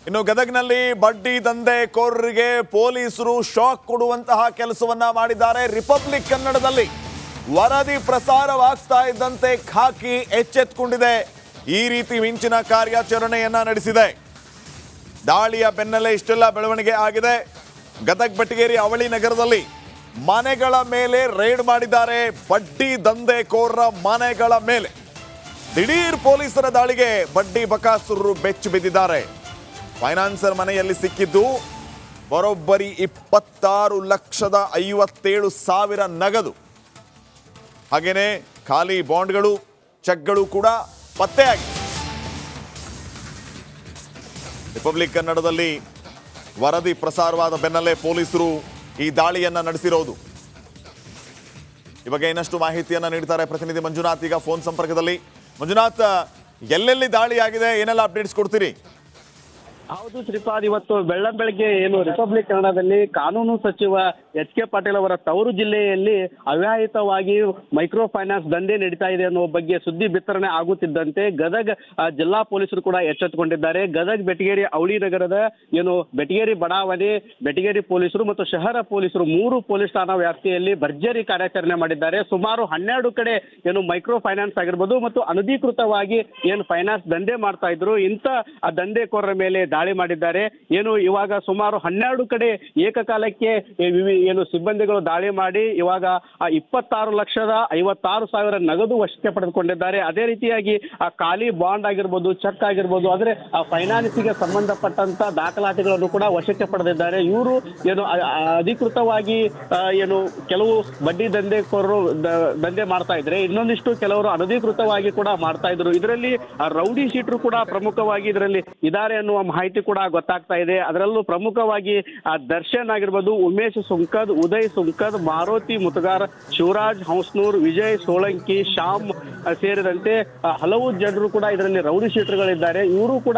ಇನ್ನು ಗದಗ್ನಲ್ಲಿ ಬಡ್ಡಿ ದಂಧೆಕೋರರಿಗೆ ಪೊಲೀಸರು ಶಾಕ್ ಕೊಡುವಂತಹ ಕೆಲಸವನ್ನ ಮಾಡಿದ್ದಾರೆ. ರಿಪಬ್ಲಿಕ್ ಕನ್ನಡದಲ್ಲಿ ವರದಿ ಪ್ರಸಾರವಾಗ್ತಾ ಇದ್ದಂತೆ ಖಾಕಿ ಎಚ್ಚೆತ್ತುಕೊಂಡಿದೆ. ಈ ರೀತಿ ಮಿಂಚಿನ ಕಾರ್ಯಾಚರಣೆಯನ್ನ ನಡೆಸಿದೆ. ದಾಳಿಯ ಬೆನ್ನಲ್ಲೇ ಇಷ್ಟೆಲ್ಲ ಬೆಳವಣಿಗೆ ಆಗಿದೆ. ಗದಗ್ ಬೆಟಗೇರಿ ಅವಳಿ ನಗರದಲ್ಲಿ ಮನೆಗಳ ಮೇಲೆ ರೇಡ್ ಮಾಡಿದ್ದಾರೆ. ಬಡ್ಡಿ ದಂಧೆಕೋರರ ಮನೆಗಳ ಮೇಲೆ ದಿಢೀರ್ ಪೊಲೀಸರ ದಾಳಿಗೆ ಬಡ್ಡಿ ಬಕಾಸುರರು ಬೆಚ್ಚಿ ಬಿದ್ದಿದ್ದಾರೆ. ಫೈನಾನ್ಸರ್ ಮನೆಯಲ್ಲಿ ಸಿಕ್ಕಿದ್ದು ಬರೋಬ್ಬರಿ 26,57,000 ನಗದು, ಹಾಗೇನೆ ಖಾಲಿ ಬಾಂಡ್ಗಳು, ಚೆಕ್ಗಳು ಕೂಡ ಪತ್ತೆಯಾಗಿದೆ. ರಿಪಬ್ಲಿಕ್ ಕನ್ನಡದಲ್ಲಿ ವರದಿ ಪ್ರಸಾರವಾದ ಬೆನ್ನಲ್ಲೇ ಪೊಲೀಸರು ಈ ದಾಳಿಯನ್ನ ನಡೆಸಿರೋದು. ಈ ಬಗ್ಗೆ ಇನ್ನಷ್ಟು ಮಾಹಿತಿಯನ್ನ ನೀಡ್ತಾರೆ ಪ್ರತಿನಿಧಿ ಮಂಜುನಾಥ್ ಈಗ ಫೋನ್ ಸಂಪರ್ಕದಲ್ಲಿ. ಮಂಜುನಾಥ್, ಎಲ್ಲೆಲ್ಲಿ ದಾಳಿ ಆಗಿದೆ, ಏನೆಲ್ಲ ಅಪ್ಡೇಟ್ಸ್ ಕೊಡ್ತೀರಿ? ಹೌದು ಶ್ರೀಪಾದ್, ಇವತ್ತು ಬೆಳ್ಳಂಬೆಳಗ್ಗೆ ರಿಪಬ್ಲಿಕ್ ಕನ್ನಡದಲ್ಲಿ ಕಾನೂನು ಸಚಿವ ಎಚ್.ಕೆ. ಪಾಟೀಲ್ ಅವರ ತವರು ಜಿಲ್ಲೆಯಲ್ಲಿ ಅವ್ಯಾಹಿತವಾಗಿ ಮೈಕ್ರೋ ಫೈನಾನ್ಸ್ ದಂಧೆ ನಡೀತಾ ಇದೆ ಅನ್ನೋ ಬಗ್ಗೆ ಸುದ್ದಿ ಬಿತ್ತರಣೆ ಆಗುತ್ತಿದ್ದಂತೆ ಗದಗ್ ಜಿಲ್ಲಾ ಪೊಲೀಸರು ಕೂಡ ಎಚ್ಚೆತ್ತುಕೊಂಡಿದ್ದಾರೆ. ಗದಗ್ ಬೆಟಗೇರಿ ಅವಳಿ ನಗರದ ಬೆಟಗೇರಿ ಬಡಾವಣೆ, ಬೆಟಗೇರಿ ಪೊಲೀಸರು ಮತ್ತು ಶಹರ ಪೊಲೀಸರು 3 ಪೊಲೀಸ್ ಠಾಣಾ ವ್ಯಾಪ್ತಿಯಲ್ಲಿ ಭರ್ಜರಿ ಕಾರ್ಯಾಚರಣೆ ಮಾಡಿದ್ದಾರೆ. ಸುಮಾರು 12 ಕಡೆ ಮೈಕ್ರೋ ಫೈನಾನ್ಸ್ ಆಗಿರ್ಬೋದು ಮತ್ತು ಅನಧಿಕೃತವಾಗಿ ಫೈನಾನ್ಸ್ ದಂಧೆ ಮಾಡ್ತಾ ಇದ್ರು, ಇಂಥ ದಂಧೆಕೋರರ ಮೇಲೆ ದಾಳಿ ಮಾಡಿದ್ದಾರೆ. ಇವಾಗ ಸುಮಾರು 12 ಕಡೆ ಏಕಕಾಲಕ್ಕೆ ಸಿಬ್ಬಂದಿಗಳು ದಾಳಿ ಮಾಡಿ ಇವಾಗ 26,56,000 ನಗದು ವಶಕ್ಕೆ ಪಡೆದುಕೊಂಡಿದ್ದಾರೆ. ಅದೇ ರೀತಿಯಾಗಿ ಆ ಖಾಲಿ ಬಾಂಡ್ ಆಗಿರ್ಬೋದು, ಚೆಕ್ ಆಗಿರ್ಬೋದು, ಅಂದ್ರೆ ಆ ಫೈನಾನ್ಸ್ಗೆ ಸಂಬಂಧಪಟ್ಟಂತ ದಾಖಲಾತಿಗಳನ್ನು ಕೂಡ ವಶಕ್ಕೆ ಪಡೆದಿದ್ದಾರೆ. ಇವರು ಅಧಿಕೃತವಾಗಿ ಕೆಲವು ಬಡ್ಡಿ ದಂಧೆಕೋರರು ದಂಧೆ ಮಾಡ್ತಾ ಇದ್ರೆ, ಇನ್ನೊಂದಿಷ್ಟು ಕೆಲವರು ಅನಧಿಕೃತವಾಗಿ ಕೂಡ ಮಾಡ್ತಾ ಇದ್ರು. ಇದರಲ್ಲಿ ರೌಡಿ ಶೀಟರು ಕೂಡ ಪ್ರಮುಖವಾಗಿ ಇದರಲ್ಲಿ ಇದ್ದಾರೆ ಅನ್ನುವ ಮಾಹಿತಿ ಕೂಡ ಗೊತ್ತಾಗ್ತಾ ಇದೆ. ಅದರಲ್ಲೂ ಪ್ರಮುಖವಾಗಿ ದರ್ಶನ್ ಆಗಿರ್ಬೋದು, ಉಮೇಶ್ ಸುಂಕದ್, ಉದಯ್ ಸುಂಕದ್, ಮಾರುತಿ ಮುತಗಾರ್, ಶಿವರಾಜ್ ಹಂಸ್ನೂರ್, ವಿಜಯ್ ಸೋಳಂಕಿ, ಶ್ಯಾಮ್ ಸೇರಿದಂತೆ ಹಲವು ಜನರು ಕೂಡ ಇದರಲ್ಲಿ ರೌಡಿ ಶೀಟರ್ಗಳಿದ್ದಾರೆ. ಇವರು ಕೂಡ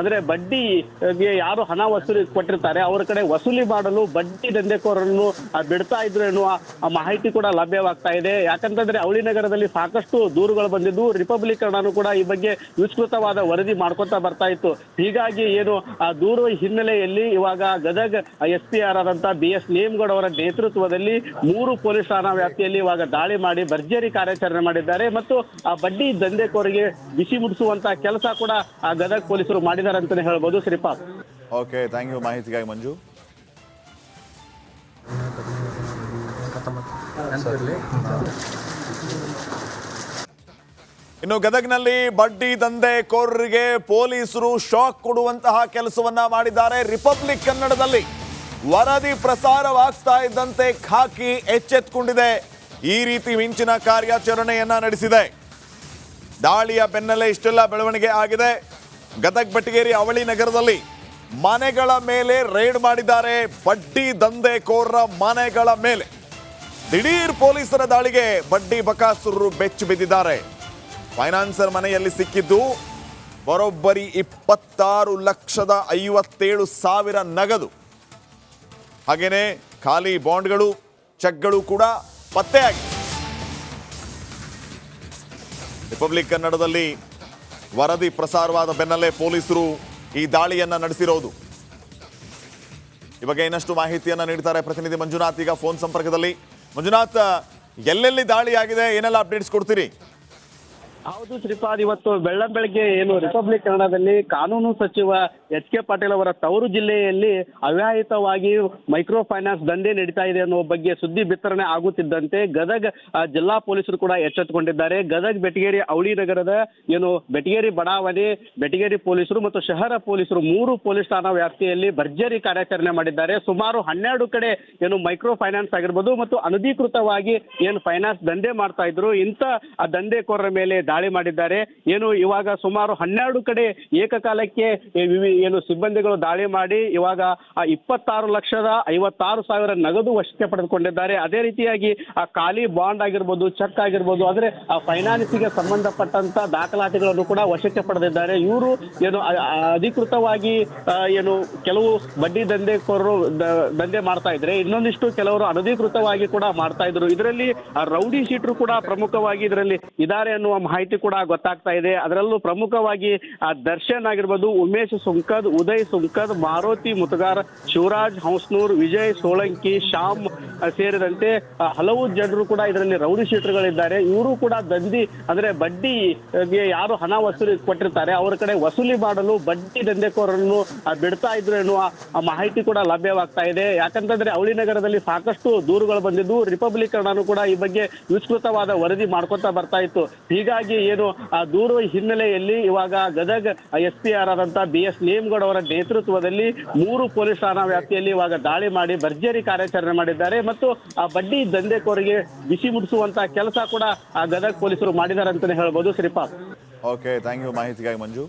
ಅಂದ್ರೆ ಬಡ್ಡಿಗೆ ಯಾರು ಹಣ ವಸೂಲಿ ಕೊಟ್ಟಿರ್ತಾರೆ ಅವರ ಕಡೆ ವಸೂಲಿ ಮಾಡಲು ಬಡ್ಡಿ ದಂಧೆಕೋರರನ್ನು ಬಿಡ್ತಾ ಇದ್ರು ಎನ್ನುವ ಮಾಹಿತಿ ಕೂಡ ಲಭ್ಯವಾಗ್ತಾ ಇದೆ. ಯಾಕಂತಂದ್ರೆ ಅವಳಿ ನಗರದಲ್ಲಿ ಸಾಕಷ್ಟು ದೂರುಗಳು ಬಂದಿದ್ದು, ರಿಪಬ್ಲಿಕ್ ಕನ್ನಡನೂ ಕೂಡ ಈ ಬಗ್ಗೆ ವಿಸ್ತೃತವಾದ ವರದಿ ಮಾಡ್ಕೊತಾ ಬರ್ತಾ ಇತ್ತು. ಹೀಗಾಗಿ ಆ ದೂರು ಹಿನ್ನೆಲೆಯಲ್ಲಿ ಇವಾಗ ಗದಗ್ SP ಆದಂತ BS ನೇಮಗೌಡ ಅವರ ನೇತೃತ್ವದಲ್ಲಿ 3 ಪೊಲೀಸ್ ಠಾಣಾ ವ್ಯಾಪ್ತಿಯಲ್ಲಿ ಇವಾಗ ದಾಳಿ ಮಾಡಿ ಭರ್ಜರಿ ಕಾರ್ಯಾಚರಣೆ ಮಾಡಿದ್ದಾರೆ ಮತ್ತು ಆ ಬಡ್ಡಿ ದಂಧೆಕೋರಿಗೆ ಬಿಸಿ ಮುಟ್ಟಿಸುವಂತ ಕೆಲಸ ಕೂಡ ಆ ಗದಗ್ ಪೊಲೀಸರು ಮಾಡಿದ್ದಾರೆ ಅಂತಾನೆ ಹೇಳ್ಬೋದು. ಶ್ರೀಪಾದ್, ಓಕೆ, ಥ್ಯಾಂಕ್ ಯು ಮಾಹಿತಿಗಾಗಿ ಮಂಜು. ಇನ್ನು ಗದಗ್ನಲ್ಲಿ ಬಡ್ಡಿ ದಂಧೆಕೋರರಿಗೆ ಪೊಲೀಸರು ಶಾಕ್ ಕೊಡುವಂತಹ ಕೆಲಸವನ್ನ ಮಾಡಿದ್ದಾರೆ. ರಿಪಬ್ಲಿಕ್ ಕನ್ನಡದಲ್ಲಿ ವರದಿ ಪ್ರಸಾರವಾಗ್ತಾ ಇದ್ದಂತೆ ಖಾಕಿ ಎಚ್ಚೆತ್ತುಕೊಂಡಿದೆ. ಈ ರೀತಿ ಮಿಂಚಿನ ಕಾರ್ಯಾಚರಣೆಯನ್ನ ನಡೆಸಿದೆ. ದಾಳಿಯ ಬೆನ್ನಲ್ಲೇ ಇಷ್ಟೆಲ್ಲ ಬೆಳವಣಿಗೆ ಆಗಿದೆ. ಗದಗ್ ಬೆಟಗೇರಿ ಅವಳಿ ನಗರದಲ್ಲಿ ಮನೆಗಳ ಮೇಲೆ ರೇಡ್ ಮಾಡಿದ್ದಾರೆ. ಬಡ್ಡಿ ದಂಧೆಕೋರರ ಮನೆಗಳ ಮೇಲೆ ದಿಢೀರ್ ಪೊಲೀಸರ ದಾಳಿಗೆ ಬಡ್ಡಿ ಬಕಾಸುರರು ಬೆಚ್ಚಿ ಬಿದ್ದಿದ್ದಾರೆ. ಫೈನಾನ್ಸರ್ ಮನೆಯಲ್ಲಿ ಸಿಕ್ಕಿದ್ದು ಬರೋಬ್ಬರಿ 26,57,000 ನಗದು, ಹಾಗೇನೆ ಖಾಲಿ ಬಾಂಡ್ಗಳು, ಚೆಕ್ಗಳು ಕೂಡ ಪತ್ತೆಯಾಗಿದೆ. ರಿಪಬ್ಲಿಕ್ ಕನ್ನಡದಲ್ಲಿ ವರದಿ ಪ್ರಸಾರವಾದ ಬೆನ್ನಲ್ಲೇ ಪೊಲೀಸರು ಈ ದಾಳಿಯನ್ನ ನಡೆಸಿರೋದು. ಈ ಬಗ್ಗೆ ಇನ್ನಷ್ಟು ಮಾಹಿತಿಯನ್ನ ನೀಡ್ತಾರೆ ಪ್ರತಿನಿಧಿ ಮಂಜುನಾಥ್ ಈಗ ಫೋನ್ ಸಂಪರ್ಕದಲ್ಲಿ. ಮಂಜುನಾಥ್, ಎಲ್ಲೆಲ್ಲಿ ದಾಳಿ ಆಗಿದೆ, ಏನೆಲ್ಲ ಅಪ್ಡೇಟ್ಸ್ ಕೊಡ್ತೀರಿ? ಹೌದು ಶ್ರೀಪಾದ್, ಇವತ್ತು ಬೆಳ್ಳಂಬೆಳಗ್ಗೆ ರಿಪಬ್ಲಿಕ್ ಕನ್ನಡದಲ್ಲಿ ಕಾನೂನು ಸಚಿವ ಎಚ್.ಕೆ. ಪಾಟೀಲ್ ಅವರ ತವರು ಜಿಲ್ಲೆಯಲ್ಲಿ ಅವ್ಯಾಹಿತವಾಗಿ ಮೈಕ್ರೋ ಫೈನಾನ್ಸ್ ದಂಧೆ ನಡೀತಾ ಇದೆ ಅನ್ನೋ ಬಗ್ಗೆ ಸುದ್ದಿ ಬಿತ್ತರಣೆ ಆಗುತ್ತಿದ್ದಂತೆ ಗದಗ್ ಜಿಲ್ಲಾ ಪೊಲೀಸರು ಕೂಡ ಎಚ್ಚೆತ್ತುಕೊಂಡಿದ್ದಾರೆ. ಗದಗ್ ಬೆಟಗೇರಿ ಅವಳಿ ನಗರದ ಬೆಟಗೇರಿ ಬಡಾವಣೆ, ಬೆಟಗೇರಿ ಪೊಲೀಸರು ಮತ್ತು ಶಹರ ಪೊಲೀಸರು 3 ಪೊಲೀಸ್ ಠಾಣಾ ವ್ಯಾಪ್ತಿಯಲ್ಲಿ ಭರ್ಜರಿ ಕಾರ್ಯಾಚರಣೆ ಮಾಡಿದ್ದಾರೆ. ಸುಮಾರು 12 ಕಡೆ ಮೈಕ್ರೋ ಫೈನಾನ್ಸ್ ಆಗಿರ್ಬೋದು ಮತ್ತು ಅನಧಿಕೃತವಾಗಿ ಫೈನಾನ್ಸ್ ದಂಧೆ ಮಾಡ್ತಾ ಇದ್ರು, ಇಂಥ ದಂಧೆಕೋರರ ಮೇಲೆ ದಾಳಿ ಮಾಡಿದ್ದಾರೆ. ಇವಾಗ ಸುಮಾರು 12 ಕಡೆ ಏಕಕಾಲಕ್ಕೆ ಸಿಬ್ಬಂದಿಗಳು ದಾಳಿ ಮಾಡಿ ಇವಾಗ 26,56,000 ನಗದು ವಶಕ್ಕೆ ಪಡೆದುಕೊಂಡಿದ್ದಾರೆ. ಅದೇ ರೀತಿಯಾಗಿ ಆ ಖಾಲಿ ಬಾಂಡ್ ಆಗಿರ್ಬೋದು, ಚೆಕ್ ಆಗಿರ್ಬೋದು, ಅಂದ್ರೆ ಆ ಫೈನಾನ್ಸ್ಗೆ ಸಂಬಂಧಪಟ್ಟಂತ ದಾಖಲಾತಿಗಳನ್ನು ಕೂಡ ವಶಕ್ಕೆ ಪಡೆದಿದ್ದಾರೆ. ಇವರು ಅಧಿಕೃತವಾಗಿ ಕೆಲವು ಬಡ್ಡಿ ದಂಧೆಕೋರರು ದಂಧೆ ಮಾಡ್ತಾ ಇದ್ರೆ, ಇನ್ನೊಂದಿಷ್ಟು ಕೆಲವರು ಅನಧಿಕೃತವಾಗಿ ಕೂಡ ಮಾಡ್ತಾ ಇದ್ರು. ಇದರಲ್ಲಿ ರೌಡಿ ಶೀಟರು ಕೂಡ ಪ್ರಮುಖವಾಗಿ ಇದರಲ್ಲಿ ಇದ್ದಾರೆ ಅನ್ನುವ ಮಾಹಿತಿ ಮಾಹಿತಿ ಕೂಡ ಗೊತ್ತಾಗ್ತಾ ಇದೆ. ಅದರಲ್ಲೂ ಪ್ರಮುಖವಾಗಿ ದರ್ಶನ್ ಆಗಿರ್ಬೋದು, ಉಮೇಶ್ ಸುಂಕದ್, ಉದಯ್ ಸುಂಕದ್, ಮಾರುತಿ ಮುತುಗಾರ್, ಶಿವರಾಜ್ ಹಂಸ್ನೂರ್, ವಿಜಯ್ ಸೋಳಂಕಿ, ಶ್ಯಾಮ್ ಸೇರಿದಂತೆ ಹಲವು ಜನರು ಕೂಡ ಇದರಲ್ಲಿ ರೌಡಿ ಶೀಟರ್ಗಳಿದ್ದಾರೆ. ಇವರು ಕೂಡ ದಂಧಿ ಅಂದ್ರೆ ಬಡ್ಡಿಗೆ ಯಾರು ಹಣ ವಸೂಲಿ ಕೊಟ್ಟಿರ್ತಾರೆ ಅವರ ಕಡೆ ವಸೂಲಿ ಮಾಡಲು ಬಡ್ಡಿ ದಂಧೆಕೋರರನ್ನು ಬಿಡ್ತಾ ಇದ್ರು ಎನ್ನುವ ಮಾಹಿತಿ ಕೂಡ ಲಭ್ಯವಾಗ್ತಾ ಇದೆ. ಯಾಕಂತಂದ್ರೆ ಅವಳಿ ನಗರದಲ್ಲಿ ಸಾಕಷ್ಟು ದೂರುಗಳು ಬಂದಿದ್ದು, ರಿಪಬ್ಲಿಕ್ ಕನ್ನಡನೂ ಕೂಡ ಈ ಬಗ್ಗೆ ವಿಸ್ತೃತವಾದ ವರದಿ ಮಾಡ್ಕೊತಾ ಬರ್ತಾ ಇತ್ತು. ಹೀಗಾಗಿ ಏನು ದೂರು ಹಿನ್ನೆಲೆಯಲ್ಲಿ ಇವಾಗ ಗದಗ SP ಆದಂತ BS ನೇಮಗೌಡ ಅವರ ನೇತೃತ್ವದಲ್ಲಿ 3 ಪೊಲೀಸ್ ಠಾಣಾ ವ್ಯಾಪ್ತಿಯಲ್ಲಿ ಇವಾಗ ದಾಳಿ ಮಾಡಿ ಭರ್ಜರಿ ಕಾರ್ಯಾಚರಣೆ ಮಾಡಿದ್ದಾರೆ ಮತ್ತು ಆ ಬಡ್ಡಿ ದಂಧೆಕೋರಿಗೆ ಬಿಸಿ ಮುಟ್ಟಿಸುವಂತ ಕೆಲಸ ಕೂಡ ಗದಗ ಪೊಲೀಸರು ಮಾಡಿದ್ದಾರೆ ಅಂತಾನೆ ಹೇಳ್ಬೋದು. ಶ್ರೀಪಾದ್. ಓಕೆ, ಥ್ಯಾಂಕ್ ಯು ಮಾಹಿತಿಗಾಗಿ ಮಂಜು.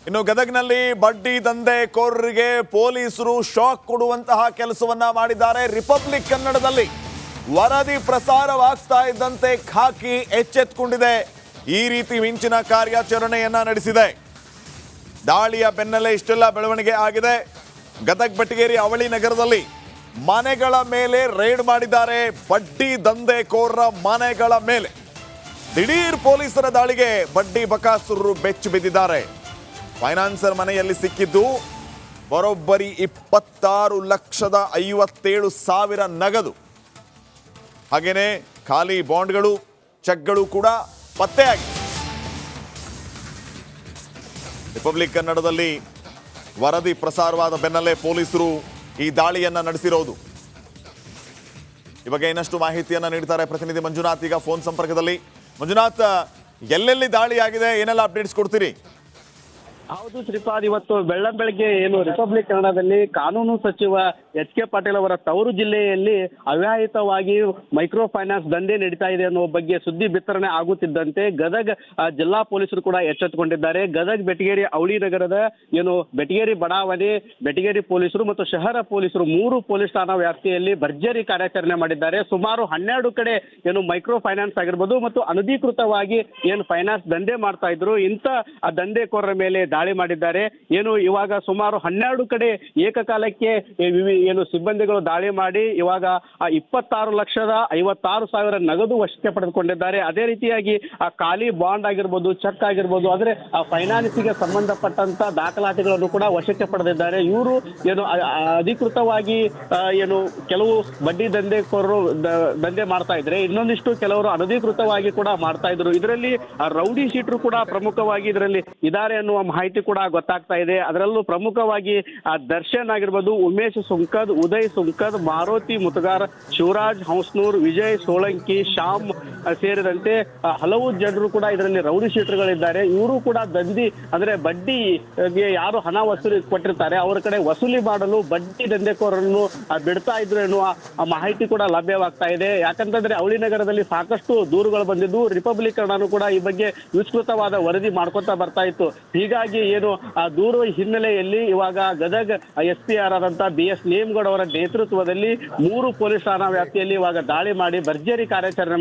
ಇನ್ನು ಗದಗ್ನಲ್ಲಿ ಬಡ್ಡಿ ದಂಧೆಕೋರರಿಗೆ ಪೊಲೀಸರು ಶಾಕ್ ಕೊಡುವಂತಹ ಕೆಲಸವನ್ನ ಮಾಡಿದ್ದಾರೆ. ರಿಪಬ್ಲಿಕ್ ಕನ್ನಡದಲ್ಲಿ ವರದಿ ಪ್ರಸಾರವಾಗ್ತಾ ಇದ್ದಂತೆ ಖಾಕಿ ಎಚ್ಚೆತ್ತುಕೊಂಡಿದೆ. ಈ ರೀತಿ ಮಿಂಚಿನ ಕಾರ್ಯಾಚರಣೆಯನ್ನ ನಡೆಸಿದೆ. ದಾಳಿಯ ಬೆನ್ನಲ್ಲೇ ಇಷ್ಟೆಲ್ಲ ಬೆಳವಣಿಗೆ ಆಗಿದೆ. ಗದಗ್ ಬೆಟಗೇರಿ ಅವಳಿ ನಗರದಲ್ಲಿ ಮನೆಗಳ ಮೇಲೆ ರೇಡ್ ಮಾಡಿದ್ದಾರೆ. ಬಡ್ಡಿ ದಂಧೆಕೋರರ ಮನೆಗಳ ಮೇಲೆ ದಿಢೀರ್ ಪೊಲೀಸರ ದಾಳಿಗೆ ಬಡ್ಡಿ ಬಕಾಸುರರು ಬೆಚ್ಚಿ ಬಿದ್ದಿದ್ದಾರೆ. ಫೈನಾನ್ಸರ್ ಮನೆಯಲ್ಲಿ ಸಿಕ್ಕಿದ್ದು ಬರೋಬ್ಬರಿ 26,57,000 ನಗದು, ಹಾಗೇನೆ ಖಾಲಿ ಬಾಂಡ್ಗಳು, ಚೆಕ್ಗಳು ಕೂಡ ಪತ್ತೆಯಾಗಿದೆ. ರಿಪಬ್ಲಿಕ್ ಕನ್ನಡದಲ್ಲಿ ವರದಿ ಪ್ರಸಾರವಾದ ಬೆನ್ನಲ್ಲೇ ಪೊಲೀಸರು ಈ ದಾಳಿಯನ್ನ ನಡೆಸಿರೋದು. ಈ ಬಗ್ಗೆ ಇನ್ನಷ್ಟು ಮಾಹಿತಿಯನ್ನ ನೀಡ್ತಾರೆ ಪ್ರತಿನಿಧಿ ಮಂಜುನಾಥ್ ಈಗ ಫೋನ್ ಸಂಪರ್ಕದಲ್ಲಿ. ಮಂಜುನಾಥ್, ಎಲ್ಲೆಲ್ಲಿ ದಾಳಿ ಆಗಿದೆ, ಏನೆಲ್ಲ ಅಪ್ಡೇಟ್ಸ್ ಕೊಡ್ತೀರಿ? ಹೌದು ಶ್ರೀಪಾದ್, ಇವತ್ತು ಬೆಳಗ್ಗೆ ಏನು ರಿಪಬ್ಲಿಕ್ ಕನ್ನಡದಲ್ಲಿ ಕಾನೂನು ಸಚಿವ HK ಪಾಟೀಲ್ ಅವರ ತವರು ಜಿಲ್ಲೆಯಲ್ಲಿ ಅವ್ಯಾಹಿತವಾಗಿ ಮೈಕ್ರೋ ಫೈನಾನ್ಸ್ ದಂಧೆ ನಡೀತಾ ಇದೆ ಅನ್ನೋ ಬಗ್ಗೆ ಸುದ್ದಿ ಬಿತ್ತರಣೆ ಆಗುತ್ತಿದ್ದಂತೆ ಗದಗ ಜಿಲ್ಲಾ ಪೊಲೀಸರು ಕೂಡ ಎಚ್ಚೆತ್ತುಕೊಂಡಿದ್ದಾರೆ. ಗದಗ್ ಬೆಟಗೇರಿ ಅವಳಿ ನಗರದ ಏನು ಬೆಟಗೇರಿ ಬಡಾವಣೆ, ಬೆಟಗೇರಿ ಪೊಲೀಸರು ಮತ್ತು ಶಹರ ಪೊಲೀಸರು 3 ಪೊಲೀಸ್ ಠಾಣಾ ವ್ಯಾಪ್ತಿಯಲ್ಲಿ ಭರ್ಜರಿ ಕಾರ್ಯಾಚರಣೆ ಮಾಡಿದ್ದಾರೆ. ಸುಮಾರು 12 ಕಡೆ ಏನು ಮೈಕ್ರೋ ಫೈನಾನ್ಸ್ ಆಗಿರ್ಬೋದು ಮತ್ತು ಅನಧಿಕೃತವಾಗಿ ಏನು ಫೈನಾನ್ಸ್ ದಂಧೆ ಮಾಡ್ತಾ ಇದ್ರು, ಇಂಥ ದಂಧೆಕೋರರ ಮೇಲೆ ದಾಳಿ ಮಾಡಿದ್ದಾರೆ. ಏನು ಇವಾಗ ಸುಮಾರು 12 ಕಡೆ ಏಕಕಾಲಕ್ಕೆ ಏನು ಸಿಬ್ಬಂದಿಗಳು ದಾಳಿ ಮಾಡಿ ಇವಾಗ 26,56,000 ನಗದು ವಶಕ್ಕೆ ಪಡೆದುಕೊಂಡಿದ್ದಾರೆ. ಅದೇ ರೀತಿಯಾಗಿ ಆ ಖಾಲಿ ಬಾಂಡ್ ಆಗಿರ್ಬೋದು, ಚೆಕ್ ಆಗಿರ್ಬೋದು, ಅಂದ್ರೆ ಆ ಫೈನಾನ್ಸ್ಗೆ ಸಂಬಂಧಪಟ್ಟಂತ ದಾಖಲಾತಿಗಳನ್ನು ಕೂಡ ವಶಕ್ಕೆ ಪಡೆದಿದ್ದಾರೆ. ಇವರು ಏನು ಅಧಿಕೃತವಾಗಿ ಏನು ಕೆಲವು ಬಡ್ಡಿ ದಂಧೆಕೋರರು ದಂಧೆ ಮಾಡ್ತಾ ಇದ್ರೆ, ಇನ್ನೊಂದಿಷ್ಟು ಕೆಲವರು ಅನಧಿಕೃತವಾಗಿ ಕೂಡ ಮಾಡ್ತಾ ಇದ್ರು. ಇದರಲ್ಲಿ ರೌಡಿ ಶೀಟರು ಕೂಡ ಪ್ರಮುಖವಾಗಿ ಇದರಲ್ಲಿ ಇದ್ದಾರೆ ಅನ್ನುವ ಮಾಹಿತಿ ಕೂಡ ಗೊತ್ತಾಗ್ತಾ ಇದೆ. ಅದರಲ್ಲೂ ಪ್ರಮುಖವಾಗಿ ದರ್ಶನ್ ಆಗಿರ್ಬೋದು, ಉಮೇಶ್ ಸುಂಕದ್, ಉದಯ್ ಸುಂಕದ್, ಮಾರುತಿ ಮುತುಗಾರ್, ಶಿವರಾಜ್ ಹಂಸ್ನೂರ್, ವಿಜಯ್ ಸೋಳಂಕಿ, ಶ್ಯಾಮ್ ಸೇರಿದಂತೆ ಹಲವು ಜನರು ಕೂಡ ಇದರಲ್ಲಿ ರೌಡಿ ಶೀಟರ್ಗಳಿದ್ದಾರೆ. ಇವರು ಕೂಡ ದಂಧಿ ಅಂದ್ರೆ ಬಡ್ಡಿಗೆ ಯಾರು ಹಣ ವಸೂಲಿ ಕೊಟ್ಟಿರ್ತಾರೆ ಅವರ ಕಡೆ ವಸೂಲಿ ಮಾಡಲು ಬಡ್ಡಿ ದಂಧೆಕೋರರನ್ನು ಬಿಡ್ತಾ ಇದ್ರು ಎನ್ನುವ ಮಾಹಿತಿ ಕೂಡ ಲಭ್ಯವಾಗ್ತಾ ಇದೆ. ಯಾಕಂತಂದ್ರೆ ಅವಳಿ ನಗರದಲ್ಲಿ ಸಾಕಷ್ಟು ದೂರುಗಳು ಬಂದಿದ್ದು, ರಿಪಬ್ಲಿಕ್ ಕನ್ನಡನೂ ಕೂಡ ಈ ಬಗ್ಗೆ ವಿಸ್ತೃತವಾದ ವರದಿ ಮಾಡ್ಕೊತಾ ಬರ್ತಾ ಇತ್ತು. ಹೀಗಾಗಿ ಏನು ದೂರು ಹಿನ್ನೆಲೆಯಲ್ಲಿ ಇವಾಗ ಗದಗ SP ಆದಂತ BS ನೇಮಗೌಡ ಅವರ ನೇತೃತ್ವದಲ್ಲಿ 3 ಪೊಲೀಸ್ ಠಾಣಾ ವ್ಯಾಪ್ತಿಯಲ್ಲಿ ಇವಾಗ ದಾಳಿ ಮಾಡಿ ಭರ್ಜರಿ ಕಾರ್ಯಾಚರಣೆ